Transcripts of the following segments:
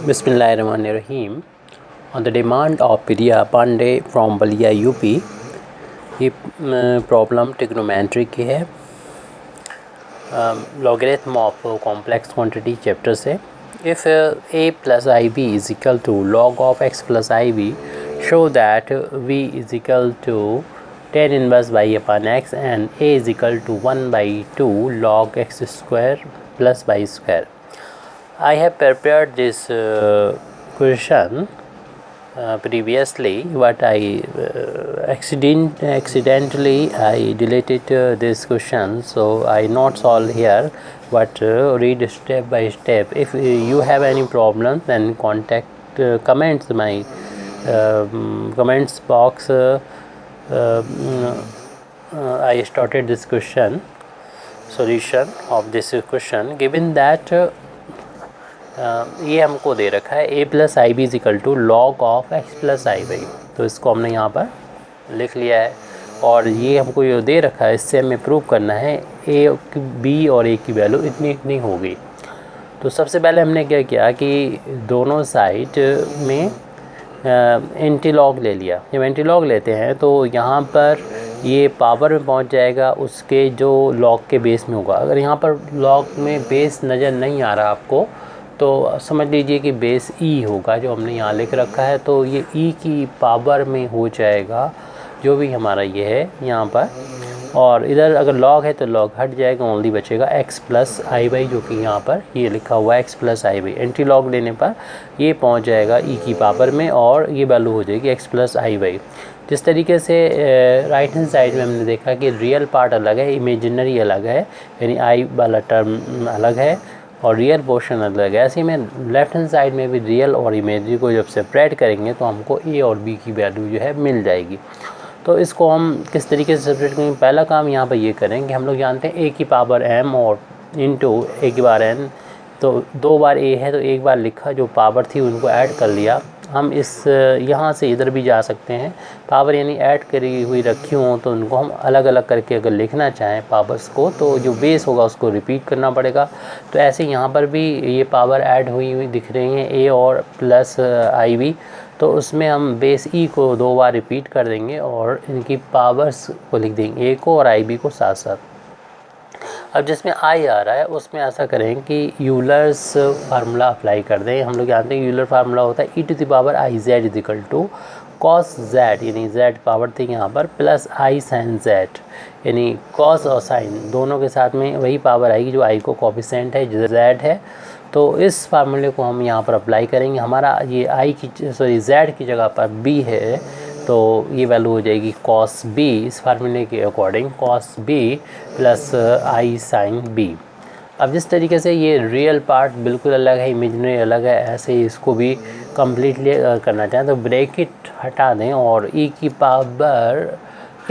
Bismillahirrahmanirrahim. On the demand of Priya Pandey from Balia UP, ये problem trigonometry की है, logarithm of complex quantity chapter से. If a plus ib is equal to log of x plus ib, show that v is equal to tan inverse y upon x and a is equal to 1 by 2 log x square plus y square. I have prepared this question previously, but I accidentally I deleted this question, so I not solve here, but read step by step. If you have any problem, then contact comments my comments box. I started this question solution of this question. Given that ये हमको दे रखा है a plus i b is equal to log of x plus i y, तो इसको हमने यहाँ पर लिख लिया है. और ये हमको ये दे रखा है, इससे हमें प्रूव करना है a b और a की वैल्यू इतनी इतनी होगी. तो सबसे पहले हमने क्या किया कि दोनों साइड में एंटीलॉग ले लिया. जब एंटीलॉग लेते हैं तो यहाँ पर ये पावर में पहुँच जाएगा उसके जो लॉग के बेस में होगा. अगर यहाँ पर लॉग में बेस नज़र नहीं आ रहा आपको, तो समझ लीजिए कि बेस ई होगा जो हमने यहाँ लिख रखा है. तो ये ई की पावर में हो जाएगा जो भी हमारा ये है यहाँ पर. और इधर अगर लॉग है तो लॉग हट जाएगा, ओनली बचेगा x प्लस आई वाई, जो कि यहाँ पर ये लिखा हुआ है x plus i Y. Anti log लेने पर ये पहुँच जाएगा ई की पावर में और ये वैल्यू हो जाएगी x प्लस आई वाई. जिस तरीके से राइट हैंड साइड में हमने देखा कि रियल पार्ट अलग है, इमेजिनरी अलग है, यानी आई वाला टर्म अलग है और रियल पोर्शन अलग है. ऐसे में लेफ्ट हैंड साइड में भी रियल और इमेजरी को जब सेपरेट करेंगे तो हमको ए और बी की वैल्यू जो है मिल जाएगी. तो इसको हम किस तरीके से सेपरेट करेंगे, पहला काम यहाँ पर ये करेंगे. हम लोग जानते हैं ए की पावर m और इंटू ए की बार n, तो दो बार ए है तो एक बार लिखा, जो पावर थी उनको ऐड कर लिया. हम इस यहाँ से इधर भी जा सकते हैं, पावर यानी ऐड करी हुई रखी हों तो उनको हम अलग अलग करके अगर लिखना चाहें पावर्स को, तो जो बेस होगा उसको रिपीट करना पड़ेगा. तो ऐसे यहाँ पर भी ये पावर ऐड हुई दिख रही हैं ए और प्लस आई वी, तो उसमें हम बेस ई को दो बार रिपीट कर देंगे और इनकी पावर्स को लिख देंगे, ए को और आई बी को साथ साथ. अब जिसमें आई आ रहा है उसमें ऐसा करें कि यूलर्स फार्मूला अप्लाई कर दें. हम लोग जानते हैं यूलर फार्मूला होता है e to the power i z is equal to cos z, यानी जेड पावर थी यहाँ पर, प्लस आई साइन जेड, यानी कॉस और साइन दोनों के साथ में वही पावर आएगी जो आई को कोफिशिएंट है, जेड है. तो इस फार्मूले को हम यहाँ पर अप्लाई करेंगे. हमारा ये आई की जेड की जगह पर बी है, तो ये वैल्यू हो जाएगी कॉस बी. इस फार्मूले के according cos B plus i sine B. अब जिस तरीके से ये रियल पार्ट बिल्कुल अलग है, इमेजिनरी अलग है, ऐसे ही इसको भी कम्प्लीटली करना चाहें तो ब्रैकेट हटा दें और ई की पावर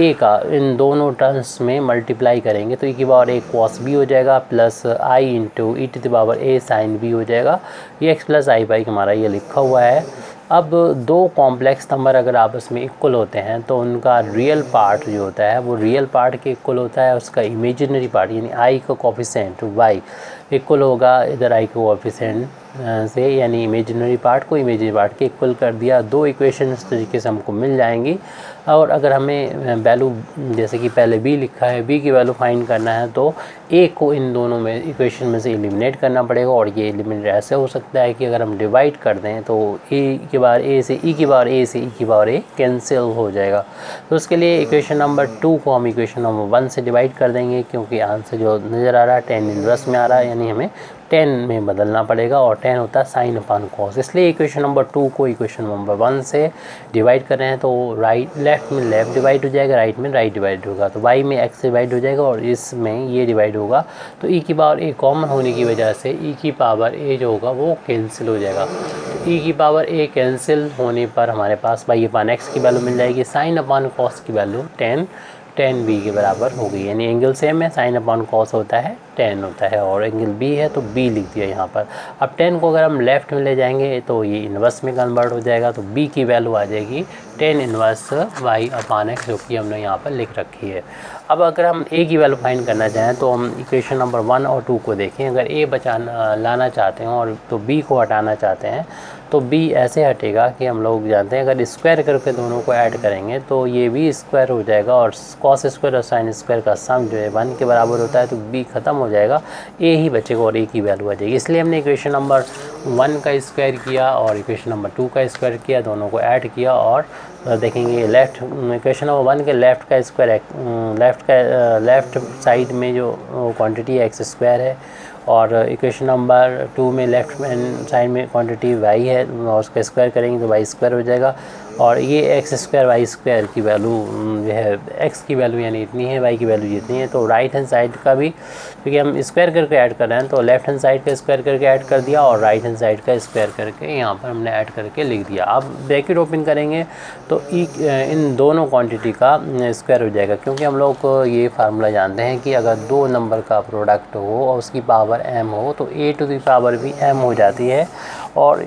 ए का इन दोनों टर्म्स में मल्टीप्लाई करेंगे तो ई की पावर ए कॉस बी हो जाएगा plus i into e to the power a sine b हो जाएगा. ये एक्स प्लस आई बाई हमारा ये लिखा हुआ है. अब दो कॉम्प्लेक्स नंबर अगर आपस में इक्वल होते हैं तो उनका रियल पार्ट जो होता है वो रियल पार्ट के इक्वल होता है, उसका इमेजिनरी पार्ट यानी आई का कोफिशिएंट वाई इक्वल होगा इधर आई का कोफिशिएंट से, यानी इमेजिनरी पार्ट को इमेजिनरी पार्ट के इक्वल कर दिया. दो इक्वेशन इस तरीके से हमको मिल जाएंगी. और अगर हमें वैल्यू जैसे कि पहले बी लिखा है, बी की वैल्यू फाइंड करना है तो ए को इन दोनों में इक्वेशन में से एलिमिनेट करना पड़ेगा. और ये एलिमिनेट ऐसे हो सकता है कि अगर हम डिवाइड कर दें तो ए की बार ए से ई की बार ए से ई की बार ए कैंसिल हो जाएगा. तो उसके लिए इक्वेशन नंबर 2 को हम इक्वेशन नंबर 1 से डिवाइड कर देंगे, क्योंकि आंसर जो नज़र आ रहा है टेन इनवर्स में आ रहा है, यानी हमें 10 में बदलना पड़ेगा और 10 होता है साइन अपान कॉस. इसलिए इक्वेशन नंबर 2 को इक्वेशन नंबर 1 से डिवाइड कर रहे हैं तो राइट लेफ़्ट में लेफ़्ट डिवाइड हो जाएगा, राइट में राइट डिवाइड होगा. तो y में x डिवाइड हो जाएगा और इसमें ये डिवाइड होगा. तो e की पावर a कॉमन होने की वजह से e की पावर a जो होगा वो कैंसिल हो जाएगा. तो e की पावर a कैंसिल होने पर हमारे पास y अपान x की वैल्यू मिल जाएगी, साइन अपान कॉस की वैल्यू 10 tan b के बराबर होगी, यानी एंगल सेम है, साइन अपॉन कॉस होता है tan होता है, और एंगल b है तो b लिख दिया यहाँ पर। अब tan को अगर हम लेफ़्ट में ले जाएंगे तो ये इन्वर्स में कन्वर्ट हो जाएगा, तो b की वैल्यू आ जाएगी tan इन्वर्स y अपान x, जो कि हमने यहाँ पर लिख रखी है। अब अगर हम a की वैल्यू फाइंड करना चाहें तो हम इक्वेशन नंबर 1 और 2 को देखें। अगर a लाना चाहते हैं और तो b को हटाना चाहते हैं, तो b ऐसे हटेगा कि हम लोग जानते हैं अगर स्क्वायर करके दोनों को ऐड करेंगे तो ये भी स्क्वायर हो जाएगा, और कॉस स्क्वायर और साइन स्क्वायर का सम जो है 1 के बराबर होता है, तो b ख़त्म हो जाएगा, a ही बचेगा और a की वैल्यू आ जाएगी। इसलिए हमने इक्वेशन नंबर 1 का स्क्वायर किया और इक्वेशन नंबर 2 का स्क्वायर किया, दोनों को ऐड किया, और देखेंगे लेफ़्ट इक्वेशन नंबर 1 के लेफ़्ट का स्क्वायर लेफ़्ट साइड में जो क्वांटिटी है एक्स स्क्वायर है, और इक्वेशन नंबर 2 में लेफ़्ट हैंड साइड में क्वांटिटी y है, और उसका स्क्वायर करेंगे तो y स्क्वायर हो जाएगा, और ये एक्स स्क्वायर वाई स्क्वायर की वैल्यू जो है x की वैल्यू यानी इतनी है, y की वैल्यू जितनी है, तो राइट हैंड साइड का भी, क्योंकि हम स्क्वायर करके ऐड कर रहे हैं, तो लेफ्ट हैंड साइड का स्क्वायर करके ऐड कर दिया और राइट हैंड साइड का स्क्वायर करके यहाँ पर हमने ऐड करके लिख दिया। अब ब्रैकेट ओपन करेंगे तो इन दोनों क्वांटिटी का स्क्वायर हो जाएगा, क्योंकि हम लोग ये फार्मूला जानते हैं कि अगर दो नंबर का प्रोडक्ट हो और उसकी पावर m हो तो a टू द पावर भी m हो जाती है और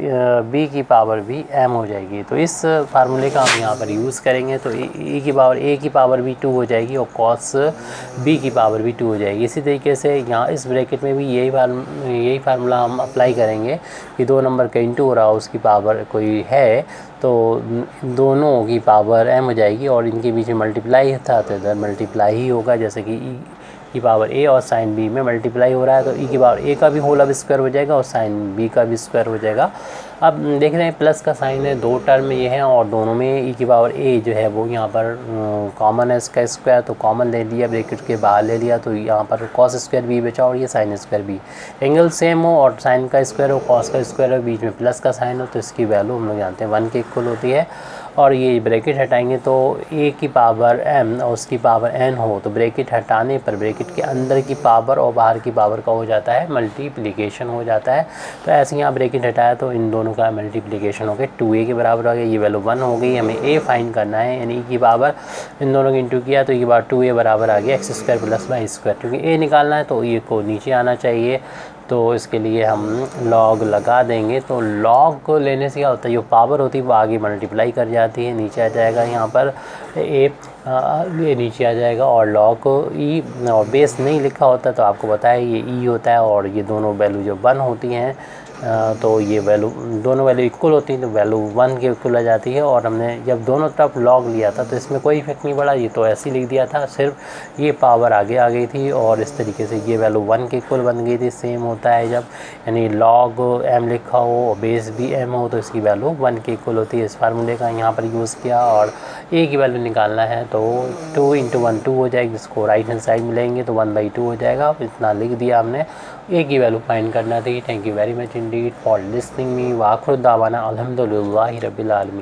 b की पावर भी m हो जाएगी। तो इस फार्मूले का हम यहाँ पर यूज़ करेंगे, तो a की पावर भी 2 हो जाएगी और cos b की पावर भी 2 हो जाएगी। इसी तरीके से यहाँ इस ब्रैकेट में भी यही फार्मूला हम अप्लाई करेंगे कि दो नंबर का इंटू हो रहा हो, उसकी पावर कोई है तो दोनों की पावर m हो जाएगी, और इनके बीच में मल्टीप्लाई था तो इधर मल्टीप्लाई ही होगा, जैसे कि e की पावर a और साइन b में मल्टीप्लाई हो रहा है तो e की पावर a का भी होल अब स्क्वायर हो जाएगा और साइन b का भी स्क्वायर हो जाएगा। अब देख रहे हैं प्लस का साइन है, दो टर्म ये हैं और दोनों में e की पावर a जो है वो यहाँ पर कॉमन है, इसका स्क्वायर तो कॉमन ले लिया, ब्रैकेट के बाहर ले लिया, तो यहाँ पर कॉस स्क्वायर b बचा और ये sine square b। Angle same हो और साइन का स्क्वायर हो, कॉस का स्क्वायर हो, बीच में प्लस का साइन हो, तो इसकी वैल्यू हम लोग जानते हैं 1 के इक्वल होती है। और ये ब्रैकेट हटाएंगे तो a की पावर m और उसकी पावर n हो, तो ब्रैकेट हटाने पर ब्रैकेट के अंदर की पावर और बाहर की पावर का हो जाता है मल्टीप्लिकेशन हो जाता है। तो ऐसे यहाँ ब्रैकेट हटाया तो इन दोनों का मल्टीप्लिकेशन हो गया, 2a के बराबर हो गया, ये वैल्यू 1 हो गई। हमें a फाइंड करना है, यानी e की पावर इन दोनों की इंटू किया तो e की पावर 2a बराबर आ गया x square plus y square. क्योंकि a निकालना है तो e को नीचे आना चाहिए, तो इसके लिए हम लॉग लगा देंगे। तो लॉग को लेने से क्या होता है, जो पावर होती है वो आगे मल्टीप्लाई कर जाती है, नीचे आ जाएगा यहाँ पर ये नीचे आ जाएगा, और लॉग ई और बेस नहीं लिखा होता तो आपको पता है ये ई होता है, और ये दोनों वैल्यू जो 1 होती हैं तो ये वैल्यू दोनों वैल्यू इक्वल होती हैं तो वैल्यू 1 के इक्वल आ जाती है। और हमने जब दोनों तरफ लॉग लिया था तो इसमें कोई इफेक्ट नहीं पड़ा, ये तो ऐसे ही लिख दिया था, सिर्फ ये पावर आगे आ गई थी और इस तरीके से ये वैल्यू 1 के इक्वल बन गई थी। सेम होता है जब यानी लॉग m लिखा हो और बेस भी m हो तो इसकी वैल्यू 1 के इक्वल होती है। इस फार्मूले का यहाँ पर यूज़ किया और a की वैल्यू निकालना है तो 2 × 1 2 हो जाएगी, जिसको राइट हैंड साइड में लेंगे तो 1/2 हो जाएगा। इतना लिख दिया हमने, a की वैल्यू फाइंड करना थी। Thank you very much Indeed for listening me. व आखिर दावाना अल्हम्दुलिल्लाहि रब्बिल आलमीन।